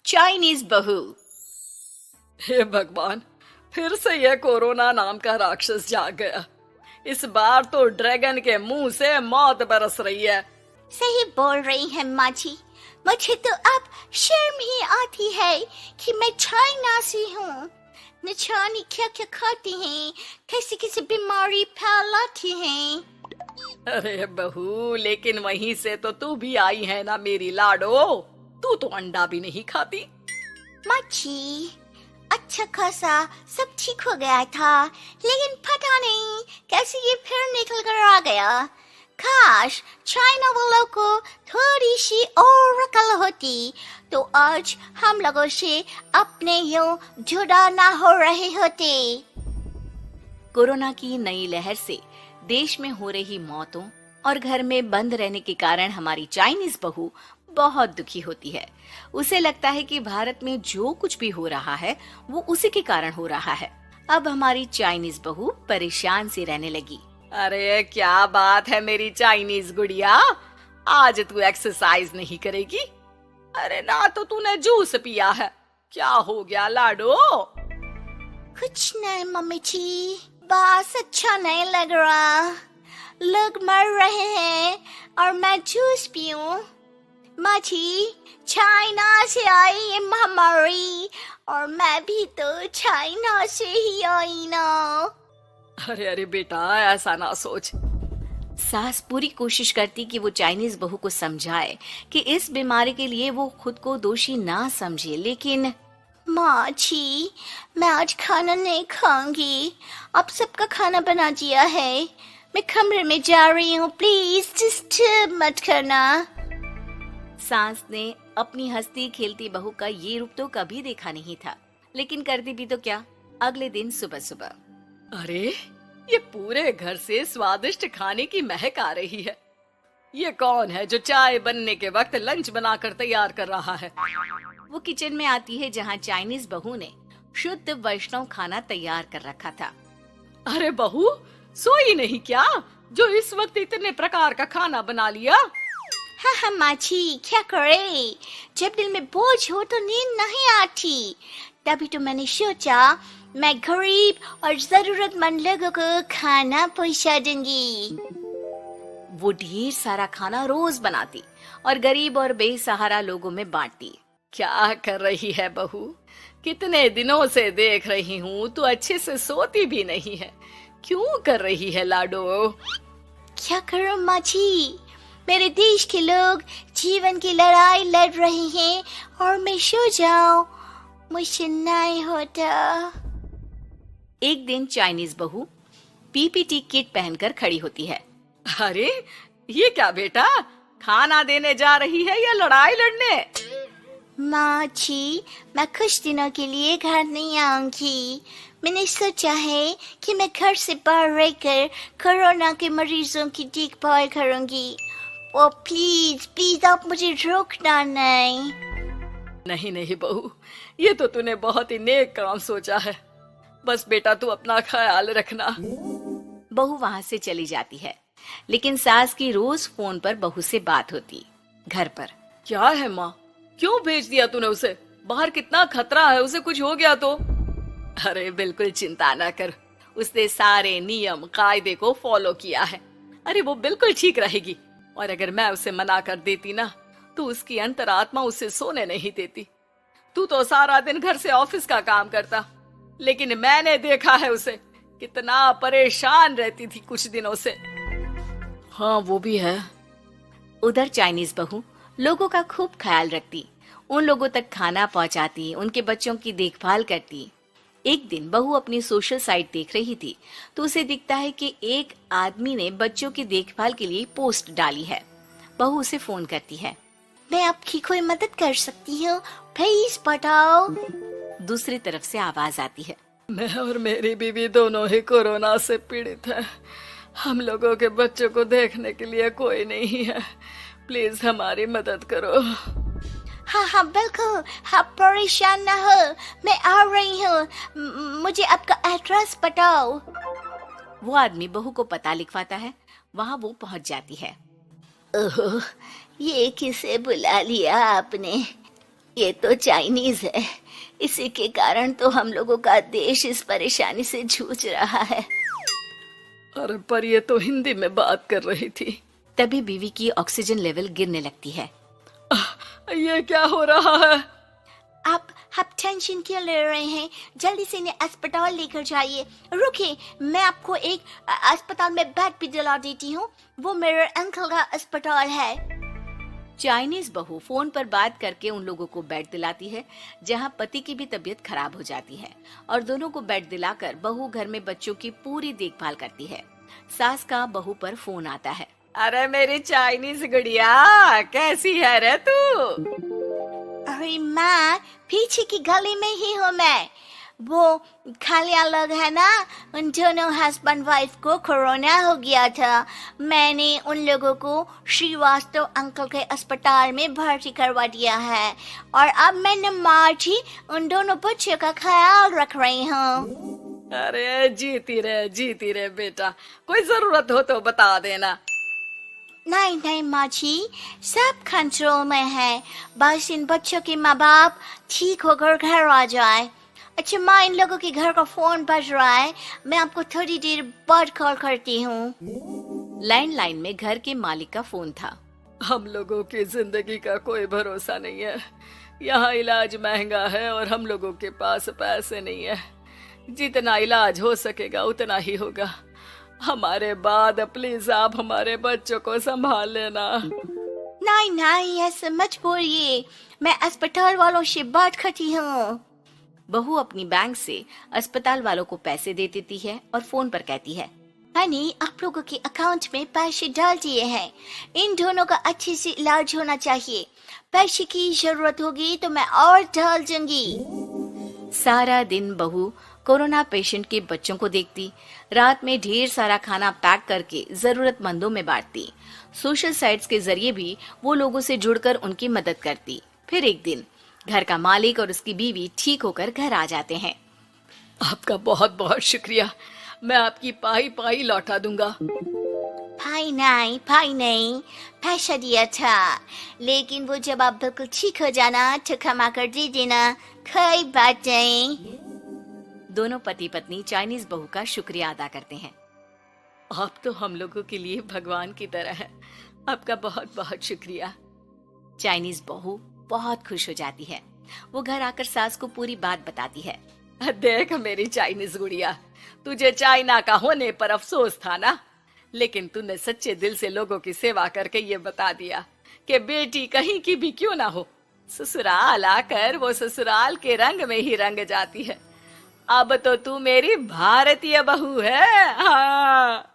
Chinese बहू। हे भगवान, फिर से यह कोरोना नाम का राक्षस जाग गया। इस बार तो ड्रैगन के मुंह से मौत बरस रही है। सही बोल रही है माँ जी। मुझे तो अब शर्म ही आती है कि मैं चाइना से हूँ। न जाने क्या क्या खाती हैं, कैसी कैसी बीमारी फैलाती हैं। अरे बहू, लेकिन वहीं से तो तू भी आई है ना मेरी लाडो। तू तो अंडा भी नहीं खाती। माँ जी, अच्छा खासा सब ठीक हो गया था, लेकिन पता नहीं कैसे ये फिर निकल कर आ गया। काश चाइना वालों को थोड़ी सी और अकल होती तो आज हम लोगों से अपने यूं जुदा ना हो रहे होते। कोरोना की नई लहर से देश में हो रही मौतों और घर में बंद रहने के कारण हमारी चाइनीज बहू बहुत दुखी होती है। उसे लगता है कि भारत में जो कुछ भी हो रहा है वो उसी के कारण हो रहा है। अब हमारी चाइनीज बहू परेशान सी रहने लगी। अरे क्या बात है मेरी चाइनीज गुड़िया, आज तू एक्सरसाइज नहीं करेगी? अरे ना तो तूने जूस पिया है। क्या हो गया लाडो? कुछ नहीं मम्मी जी, बस अच्छा नहीं लग रहा। लोग मर रहे हैं और मैं जूस पीऊं? माँ जी, चाइना से आई ये महामारी और मैं भी तो चाइना से ही आई ना। अरे अरे बेटा, ऐसा ना सोच। सास पूरी कोशिश करती कि वो चाइनीज बहू को समझाए कि इस बीमारी के लिए वो खुद को दोषी ना समझे, लेकिन माँ जी, मैं आज खाना नहीं खाऊंगी। अब सबका खाना बना दिया है। मैं कमरे में जा रही हूँ, प्लीज डिस्टर्ब मत करना। सास ने अपनी हंसती खेलती बहू का ये रूप तो कभी देखा नहीं था, लेकिन करती भी तो क्या। अगले दिन सुबह सुबह, अरे ये पूरे घर से स्वादिष्ट खाने की महक आ रही है। ये कौन है जो चाय बनने के वक्त लंच बनाकर तैयार कर रहा है? वो किचन में आती है जहाँ चाइनीज बहू ने शुद्ध वैष्णव खाना तैयार कर रखा था। अरे बहू, सोई नहीं क्या जो इस वक्त इतने प्रकार का खाना बना लिया? हाँ हाँ माँ जी, क्या करे, जब दिल में बोझ हो तो नींद नहीं आती। तभी तो मैंने सोचा मैं गरीब और जरूरतमंद लोगों को खाना पहुंचा दूंगी। वो ढेर सारा खाना रोज बनाती और गरीब और बेसहारा लोगों में बांटती। क्या कर रही है बहू? कितने दिनों से देख रही हूँ तू अच्छे से सोती भी नहीं है। क्यों कर रही है लाडो? क्या करूं माँ जी, मेरे देश के लोग जीवन की लड़ाई लड़ रहे हैं और मैं सो जाऊं, मुझसे नहीं होता। एक दिन चाइनीज बहू पीपीटी किट पहनकर खड़ी होती है। अरे ये क्या बेटा, खाना देने जा रही है या लड़ाई लड़ने? माँ जी, मैं कुछ दिनों के लिए घर नहीं आऊंगी। मैंने सोचा है कि मैं घर से बाहर रहकर कोरोना के मरीजों की देखभाल करूंगी। ओ प्लीज प्लीज आप मुझे रोकना नहीं। नहीं नहीं बहू, ये तो तूने बहुत ही नेक काम सोचा है। बस बेटा तू अपना ख्याल रखना। बहू वहाँ से चली जाती है, लेकिन सास की रोज फोन पर बहू से बात होती। घर पर क्या है माँ, क्यों भेज दिया तूने उसे? बाहर कितना खतरा है, उसे कुछ हो गया तो? अरे बिल्कुल चिंता ना कर, उसने सारे नियम कायदे को फॉलो किया है। अरे वो बिल्कुल ठीक रहेगी। और अगर मैं उसे मना कर देती ना तो उसकी अंतरात्मा उसे सोने नहीं देती। तू तो सारा दिन घर से ऑफिस का काम करता, लेकिन मैंने देखा है उसे कितना परेशान रहती थी कुछ दिनों से। हाँ वो भी है। उधर चाइनीज बहू लोगों का खूब ख्याल रखती, उन लोगों तक खाना पहुंचाती, उनके बच्चों की देखभाल करती। एक दिन बहू अपनी सोशल साइट देख रही थी तो उसे दिखता है कि एक आदमी ने बच्चों की देखभाल के लिए पोस्ट डाली है। बहू उसे फोन करती है। मैं आपकी कोई मदद कर सकती हूँ, प्लीज बताओ। दूसरी तरफ से आवाज आती है। मैं और मेरी बीवी दोनों ही कोरोना से पीड़ित हैं। हम लोगों के बच्चों को देखने के लिए कोई नहीं है, प्लीज हमारी मदद करो। हाँ हाँ बिल्कुल, आप परेशान ना हो, मैं आ रही हूँ। मुझे आपका एड्रेस बताओ। वो आदमी बहू को पता लिखवाता है। वहाँ वो पहुँच जाती है। ओह, ये किसे बुला लिया आपने? ये तो चाइनीज है, इसी के कारण तो हम लोगों का देश इस परेशानी से जूझ रहा है। अरे पर ये तो हिंदी में बात कर रही थी। तभी बीवी की ऑक्सीजन लेवल गिरने लगती है। ये क्या हो रहा है? आप टेंशन क्यों ले रहे हैं? जल्दी से इन्हें अस्पताल लेकर जाइए। रुकिए, मैं आपको एक अस्पताल में बेड भी दिला देती हूँ। वो मेरे अंकल का अस्पताल है। चाइनीज बहू फोन पर बात करके उन लोगों को बेड दिलाती है, जहां पति की भी तबीयत खराब हो जाती है और दोनों को बेड दिलाकर बहू घर में बच्चों की पूरी देखभाल करती है। सास का बहू पर फोन आता है। अरे मेरी चाइनीज गुड़िया, कैसी है रे तू? अरे माँ, पीछे की गली में ही हूँ मैं। वो खालिया लोग है ना, उन दोनों हस्बैंड वाइफ को कोरोना हो गया था। मैंने उन लोगों को श्रीवास्तव अंकल के अस्पताल में भर्ती करवा दिया है और अब मैं नमाज ही उन दोनों बच्चों का ख्याल रख रही हूँ। अरे जीती रहे बेटा, कोई जरूरत हो तो बता देना। नहीं माँ जी, सब कंट्रोल में है। बस इन बच्चों के माँ बाप ठीक होकर घर आ जाए। अच्छा माँ, इन लोगों के घर का फोन बज रहा है, मैं आपको थोड़ी देर बाद कॉल करती हूँ। लैंडलाइन में घर के मालिक का फोन था। हम लोगों की जिंदगी का कोई भरोसा नहीं है। यहाँ इलाज महंगा है और हम लोगों के पास पैसे नहीं है। जितना इलाज हो सकेगा उतना ही होगा। हमारे बाद प्लीज आप हमारे बच्चों को संभाल लेना। नहीं, ऐसे मत बोलिए, मैं अस्पताल वालों से बात करती हूँ। बहू अपनी बैंक से अस्पताल वालों को पैसे दे देती है और फोन पर कहती है, मैंने आप लोगों के अकाउंट में पैसे डाल दिए हैं। इन दोनों का अच्छे से इलाज होना चाहिए। पैसे की जरूरत होगी तो मैं और डाल दूंगी। सारा दिन बहू कोरोना पेशेंट के बच्चों को देखती, रात में ढेर सारा खाना पैक करके जरूरतमंदों में बांटती। सोशल साइट्स के जरिए भी वो लोगों से जुड़कर उनकी मदद करती। फिर एक दिन घर का मालिक और उसकी बीवी ठीक होकर घर आ जाते हैं। आपका बहुत बहुत शुक्रिया, मैं आपकी पाई पाई लौटा दूंगा। भाई नहीं, पैसा दिया था, लेकिन वो जब आप बिल्कुल ठीक हो जाना तो क्षमा कर दे देना, कोई बात नहीं। दोनों पति पत्नी चाइनीज बहू का शुक्रिया अदा करते हैं। आप तो हम लोगों के लिए भगवान की तरह हैं। आपका बहुत बहुत शुक्रिया। चाइनीज बहू बहुत खुश हो जाती है। वो घर आकर सास को पूरी बात बताती है। देख मेरी चाइनीज गुड़िया, तुझे चाइना का होने पर अफसोस था ना, लेकिन तूने सच्चे दिल से लोगों की सेवा करके ये बता दिया कि बेटी कहीं की भी क्यों ना हो, ससुराल आकर वो ससुराल के रंग में ही रंग जाती है। अब तो तू मेरी भारतीय बहू है। हाँ।